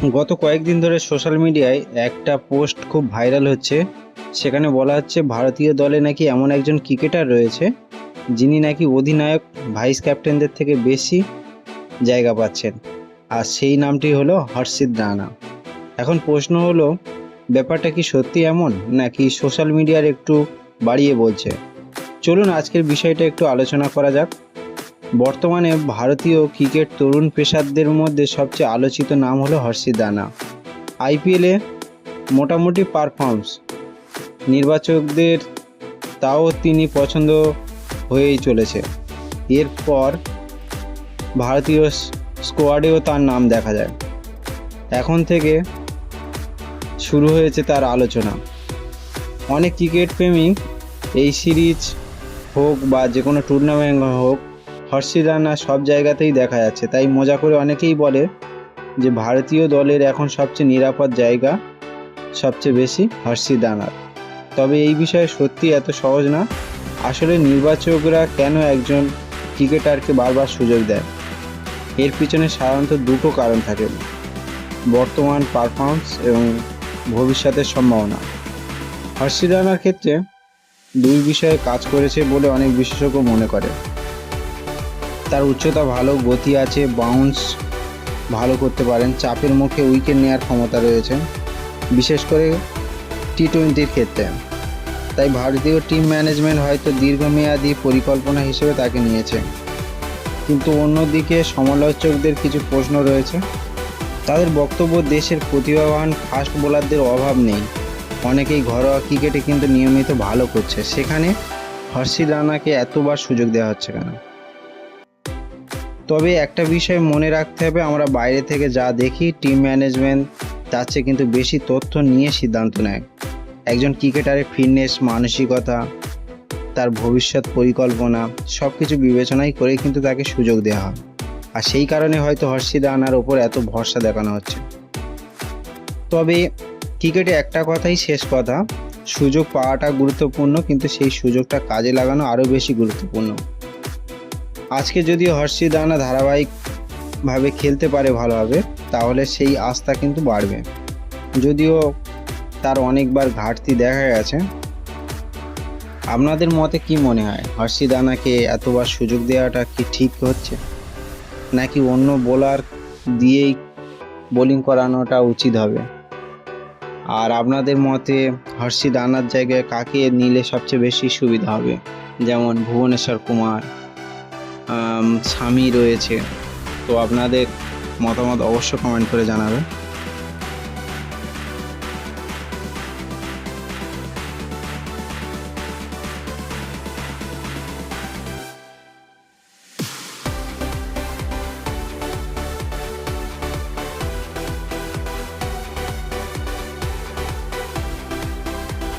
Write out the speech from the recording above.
গত কয়েকদিন ধরে সোশ্যাল মিডিয়ায় একটা পোস্ট খুব ভাইরাল হচ্ছে। সেখানে বলা হচ্ছে ভারতীয় দলে নাকি এমন একজন ক্রিকেটার রয়েছে যিনি নাকি অধিনায়ক ভাইস ক্যাপ্টেনদের থেকে বেশি জায়গা পাচ্ছেন, আর সেই নামটি হলো হর্ষিত রানা। এখন প্রশ্ন হলো, ব্যাপারটা কি সত্যি এমন, নাকি সোশ্যাল মিডিয়ার একটু বাড়িয়ে বলছে? চলুন আজকের বিষয়টা একটু আলোচনা করা যাক। বর্তমানে ভারতীয় ক্রিকেট তরুণ পেসারদের মধ্যে সবচেয়ে আলোচিত নাম হলো হর্ষিত রানা। আইপিএলে মোটামুটি পারফর্মস, নির্বাচকদের তাও তিনি পছন্দ হয়েই চলেছে। এরপর ভারতীয় স্কোয়াডেও তার নাম দেখা যায়। এখন থেকে শুরু হয়েছে তার আলোচনা। অনেক ক্রিকেট প্রেমিক এই সিরিজ হোক বা যে কোনো টুর্নামেন্ট হোক, হর্ষিত রানা সব জায়গাতেই দেখা যাচ্ছে। তাই মজা করে অনেকেই বলে যে ভারতীয় দলের এখন সবচেয়ে নিরাপদ জায়গা সবচেয়ে বেশি হর্ষিত রানার। তবে এই বিষয়ে সত্যি এত সহজ না। আসলে নির্বাচকরা কেন একজন ক্রিকেটারকে বারবার সুযোগ দেয়, এর পিছনে সাধারণত দুটো কারণ থাকে: বর্তমান পারফরমেন্স এবং ভবিষ্যতের সম্ভাবনা। হর্ষিত রানার ক্ষেত্রে দুই বিষয়ে কাজ করেছে বলে অনেক বিশেষজ্ঞ মনে করে। তার উচ্চতা ভালো, গতি আছে, বাউন্স ভালো করতে পারেন, চাপের মুখে উইকেট নেওয়ার ক্ষমতা রয়েছে, বিশেষ করে টি-20-র ক্ষেত্রে। তাই ভারতীয় টিম ম্যানেজমেন্ট হয়তো দীর্ঘমেয়াদী পরিকল্পনা হিসেবে তাকে নিয়েছে। কিন্তু অন্যদিকে সমালোচকদের কিছু প্রশ্ন রয়েছে। তাদের বক্তব্য, দেশের প্রতিভাবান ফাস্ট বোলারদের অভাব নেই, অনেকেই ঘরোয়া ক্রিকেটে কিন্তু নিয়মিত ভালো করছে, সেখানে হর্ষিত রানাকে এতবার সুযোগ দেওয়া হচ্ছে কেন? তবে একটা বিষয় মনে রাখতে হবে, আমরা বাইরে থেকে যা দেখি, টিম ম্যানেজমেন্ট তার চেয়ে কিন্তু বেশি তথ্য নিয়ে সিদ্ধান্ত নেয়। একজন ক্রিকেটারের ফিটনেস, মানসিকতা, তার ভবিষ্যৎ পরিকল্পনা সব কিছু বিবেচনাই করে কিন্তু তাকে সুযোগ দেওয়া হয়। আর সেই কারণে হয়তো হর্ষিত রানার ওপর এত ভরসা দেখানো হচ্ছে। তবে ক্রিকেটে একটা কথাই শেষ কথা, সুযোগ পাওয়াটা গুরুত্বপূর্ণ, কিন্তু সেই সুযোগটা কাজে লাগানো আরও বেশি গুরুত্বপূর্ণ। আজকে যদি হর্ষিত রানা ধারাবাহিকভাবে খেলতে পারে ভালোভাবে, তাহলে সেই আস্থা কিন্তু বাড়বে। যদিও তার অনেকবার ঘাটতি দেখা গেছে। আপনাদের মতে কি মনে হয়, হর্ষিত রানাকে এতবার সুযোগ দেওয়াটা কি ঠিক হচ্ছে, নাকি অন্য বোলার দিয়েই বোলিং করানোটা উচিত হবে? আর আপনাদের মতে হর্ষিত রানার জায়গায় কাকে নিলে সবচেয়ে বেশি সুবিধা হবে? যেমন ভুবনেশ্বর কুমার, সামি রয়েছে। তো আপনাদের মতামত অবশ্য কমেন্ট করে জানাবেন।